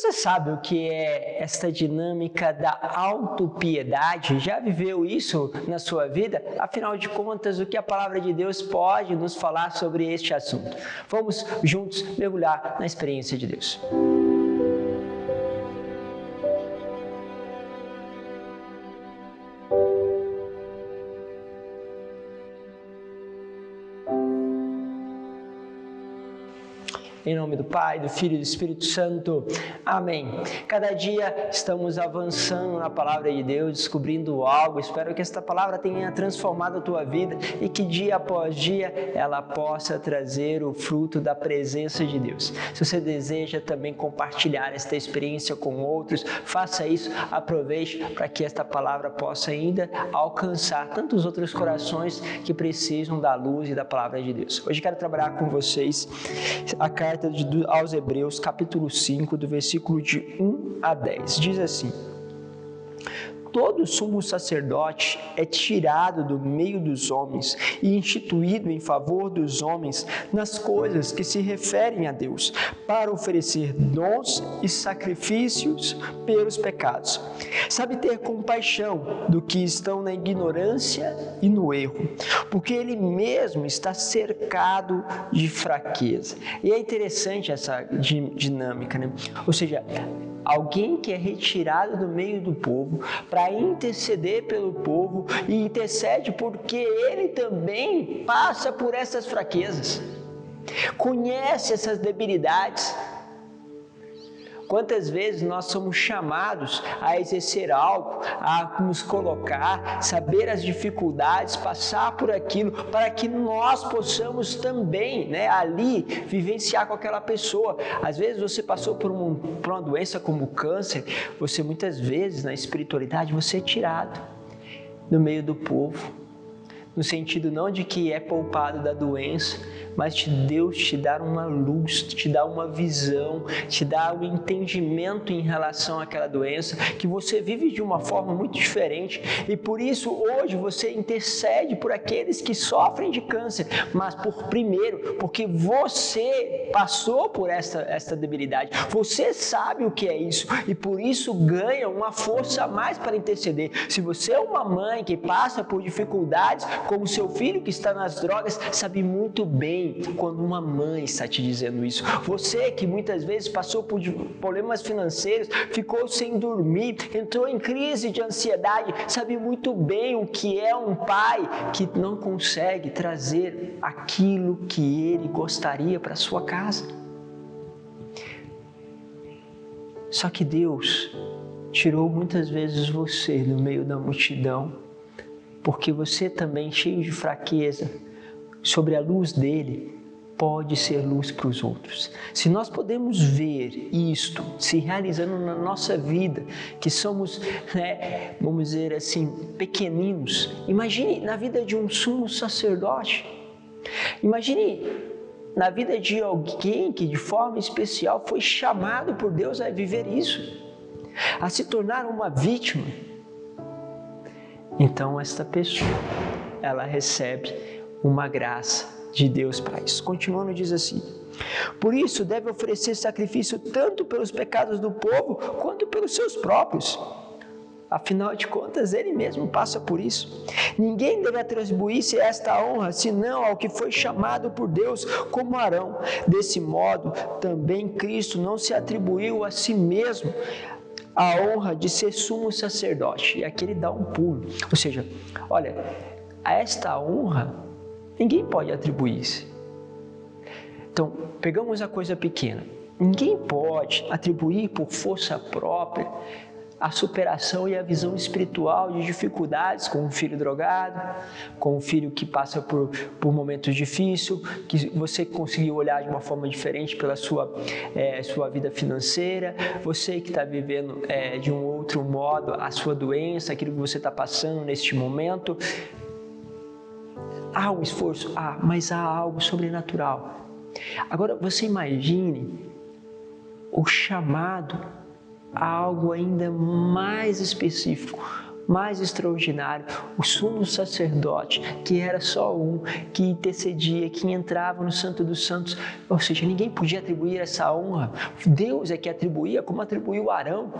Você sabe o que é esta dinâmica da autopiedade? Já viveu isso na sua vida? Afinal de contas, o que a palavra de Deus pode nos falar sobre este assunto? Vamos juntos mergulhar na experiência de Deus. Em nome do Pai, do Filho e do Espírito Santo. Amém. Cada dia estamos avançando na palavra de Deus, descobrindo algo. Espero que esta palavra tenha transformado a tua vida e que dia após dia ela possa trazer o fruto da presença de Deus. Se você deseja também compartilhar esta experiência com outros, faça isso, aproveite para que esta palavra possa ainda alcançar tantos outros corações que precisam da luz e da palavra de Deus. Hoje quero trabalhar com vocês a carta aos Hebreus, capítulo 5, do versículo de 1 a 10. Diz assim: todo sumo sacerdote é tirado do meio dos homens e instituído em favor dos homens nas coisas que se referem a Deus, para oferecer dons e sacrifícios pelos pecados. Sabe ter compaixão do que estão na ignorância e no erro, porque ele mesmo está cercado de fraqueza. E é interessante essa dinâmica, né? Ou seja, alguém que é retirado do meio do povo para interceder pelo povo e intercede porque ele também passa por essas fraquezas, conhece essas debilidades. Quantas vezes nós somos chamados a exercer algo, a nos colocar, saber as dificuldades, passar por aquilo, para que nós possamos também, ali, vivenciar com aquela pessoa. Às vezes você passou por uma doença como o câncer, você muitas vezes, na espiritualidade, você é tirado no meio do povo, no sentido não de que é poupado da doença, mas de Deus te dar uma luz, te dar uma visão, te dar um entendimento em relação àquela doença, que você vive de uma forma muito diferente, e por isso hoje você intercede por aqueles que sofrem de câncer, mas porque você passou por esta debilidade, você sabe o que é isso, e por isso ganha uma força a mais para interceder. Se você é uma mãe que passa por dificuldades, como seu filho que está nas drogas, sabe muito bem quando uma mãe está te dizendo isso. Você que muitas vezes passou por problemas financeiros, ficou sem dormir, entrou em crise de ansiedade, sabe muito bem o que é um pai que não consegue trazer aquilo que ele gostaria para sua casa. Só que Deus tirou muitas vezes você do meio da multidão, porque você também, cheio de fraqueza, sobre a luz dele, pode ser luz para os outros. Se nós podemos ver isto se realizando na nossa vida, que somos, vamos dizer assim, pequeninos, imagine na vida de um sumo sacerdote, imagine na vida de alguém que de forma especial foi chamado por Deus a viver isso, a se tornar uma vítima. Então esta pessoa, ela recebe uma graça de Deus para isso. Continuando, diz assim: por isso deve oferecer sacrifício tanto pelos pecados do povo quanto pelos seus próprios. Afinal de contas, ele mesmo passa por isso. Ninguém deve atribuir-se esta honra, senão ao que foi chamado por Deus, como Arão. Desse modo, também Cristo não se atribuiu a si mesmo a honra de ser sumo sacerdote. E aqui ele dá um pulo. Ou seja, olha, a esta honra ninguém pode atribuir-se. Então, pegamos a coisa pequena. Ninguém pode atribuir por força própria a superação e a visão espiritual de dificuldades com um filho drogado, com um filho que passa por momentos difíceis, que você conseguiu olhar de uma forma diferente pela sua vida financeira, você que está vivendo de um outro modo a sua doença, aquilo que você está passando neste momento. Há um esforço, mas há algo sobrenatural. Agora você imagine o chamado a algo ainda mais específico, mais extraordinário, o sumo sacerdote, que era só um, que intercedia, que entrava no Santo dos Santos, ou seja, ninguém podia atribuir essa honra, Deus é que atribuía, como atribuiu Arão.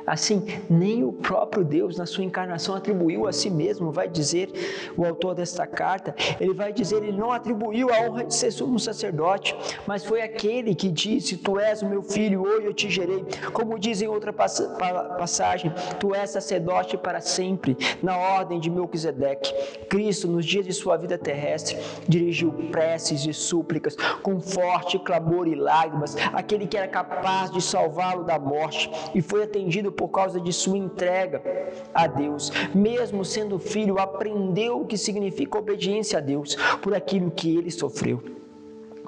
Assim, nem o próprio Deus, na sua encarnação, atribuiu a si mesmo, vai dizer o autor desta carta, ele vai dizer, ele não atribuiu a honra de ser sumo sacerdote, mas foi aquele que disse, tu és o meu filho, hoje eu te gerei, como diz em outra passagem, tu és sacerdote para sempre, na ordem de Melquisedeque. Cristo, nos dias de sua vida terrestre, dirigiu preces e súplicas, com forte clamor e lágrimas, aquele que era capaz de salvá-lo da morte, e foi atendido por causa de sua entrega a Deus. Mesmo sendo filho, aprendeu o que significa obediência a Deus por aquilo que ele sofreu.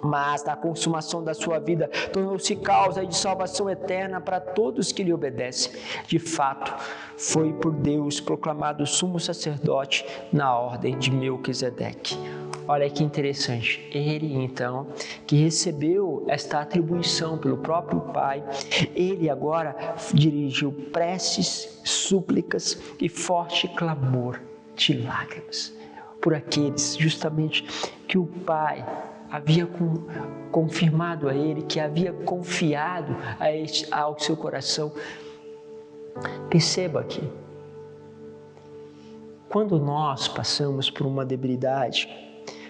Mas na consumação da sua vida, tornou-se causa de salvação eterna para todos que lhe obedecem. De fato, foi por Deus proclamado sumo sacerdote na ordem de Melquisedeque. Olha que interessante, ele então, que recebeu esta atribuição pelo próprio Pai, ele agora dirigiu preces, súplicas e forte clamor de lágrimas por aqueles justamente que o Pai havia confirmado a ele, que havia confiado ao seu coração. Perceba aqui, quando nós passamos por uma debilidade,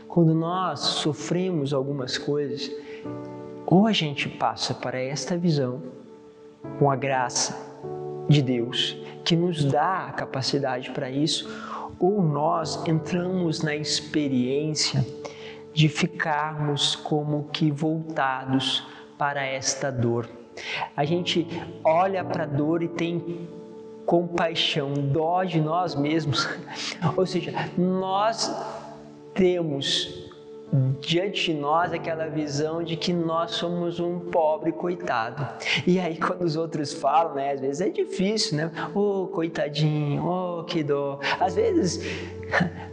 quando nós sofremos algumas coisas, ou a gente passa para esta visão, com a graça de Deus, que nos dá a capacidade para isso, ou nós entramos na experiência de ficarmos como que voltados para esta dor. A gente olha para a dor e tem compaixão, dó de nós mesmos, ou seja, nós temos diante de nós aquela visão de que nós somos um pobre coitado. E aí quando os outros falam, né, às vezes é difícil, né? Oh, coitadinho, oh, que dó. Às vezes,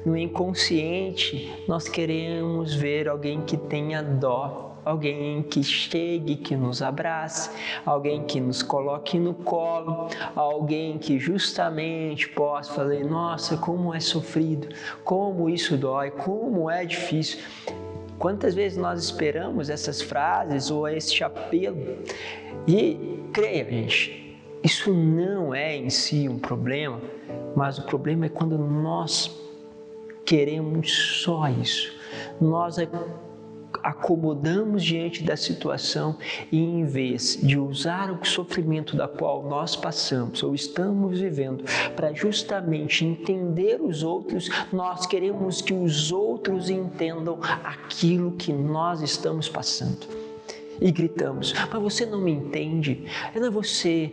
no inconsciente, nós queremos ver alguém que tenha dó, alguém que chegue, que nos abrace, alguém que nos coloque no colo, alguém que justamente possa falar, nossa, como é sofrido, como isso dói, como é difícil. Quantas vezes nós esperamos essas frases ou este apelo? E creia, gente, isso não é em si um problema, mas o problema é quando nós queremos só isso. Nós acomodamos diante da situação e em vez de usar o sofrimento da qual nós passamos ou estamos vivendo para justamente entender os outros, nós queremos que os outros entendam aquilo que nós estamos passando. E gritamos, mas você não me entende, não é você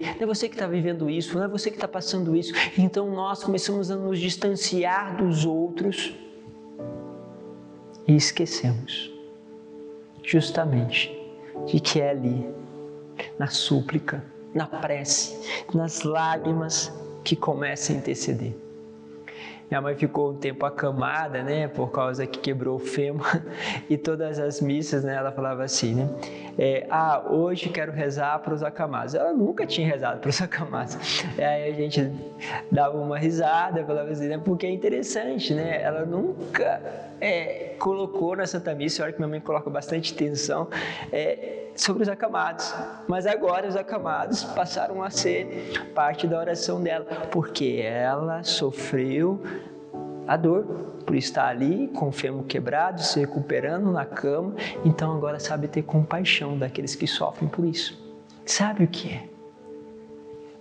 que está vivendo isso, não é você que está passando isso. Então nós começamos a nos distanciar dos outros e esquecemos justamente de que é ali, na súplica, na prece, nas lágrimas que começa a interceder. Minha mãe ficou um tempo acamada, né, por causa que quebrou o fêmur, e todas as missas, né, ela falava assim, né, hoje quero rezar para os acamados. Ela nunca tinha rezado para os acamados. Aí a gente dava uma risada, falava assim, né, porque é interessante, né, ela nunca colocou na Santa Missa, olha que minha mãe coloca bastante atenção, sobre os acamados, mas agora os acamados passaram a ser parte da oração dela, porque ela sofreu a dor por estar ali com o fêmur quebrado, se recuperando na cama, então agora sabe ter compaixão daqueles que sofrem por isso, sabe o que é,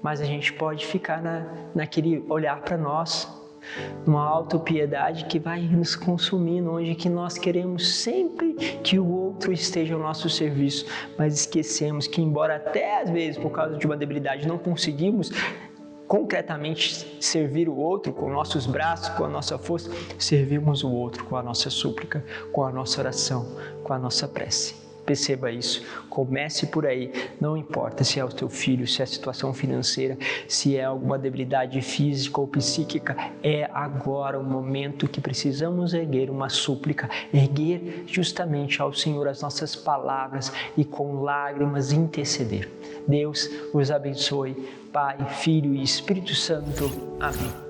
mas a gente pode ficar naquele olhar para nós, uma autopiedade que vai nos consumindo, onde que nós queremos sempre que o outro esteja ao nosso serviço, mas esquecemos que, embora até às vezes por causa de uma debilidade não conseguimos concretamente servir o outro com nossos braços, com a nossa força, servimos o outro com a nossa súplica, com a nossa oração, com a nossa prece. Perceba isso, comece por aí, não importa se é o teu filho, se é a situação financeira, se é alguma debilidade física ou psíquica, é agora o momento que precisamos erguer uma súplica, erguer justamente ao Senhor as nossas palavras e com lágrimas interceder. Deus os abençoe. Pai, Filho e Espírito Santo. Amém.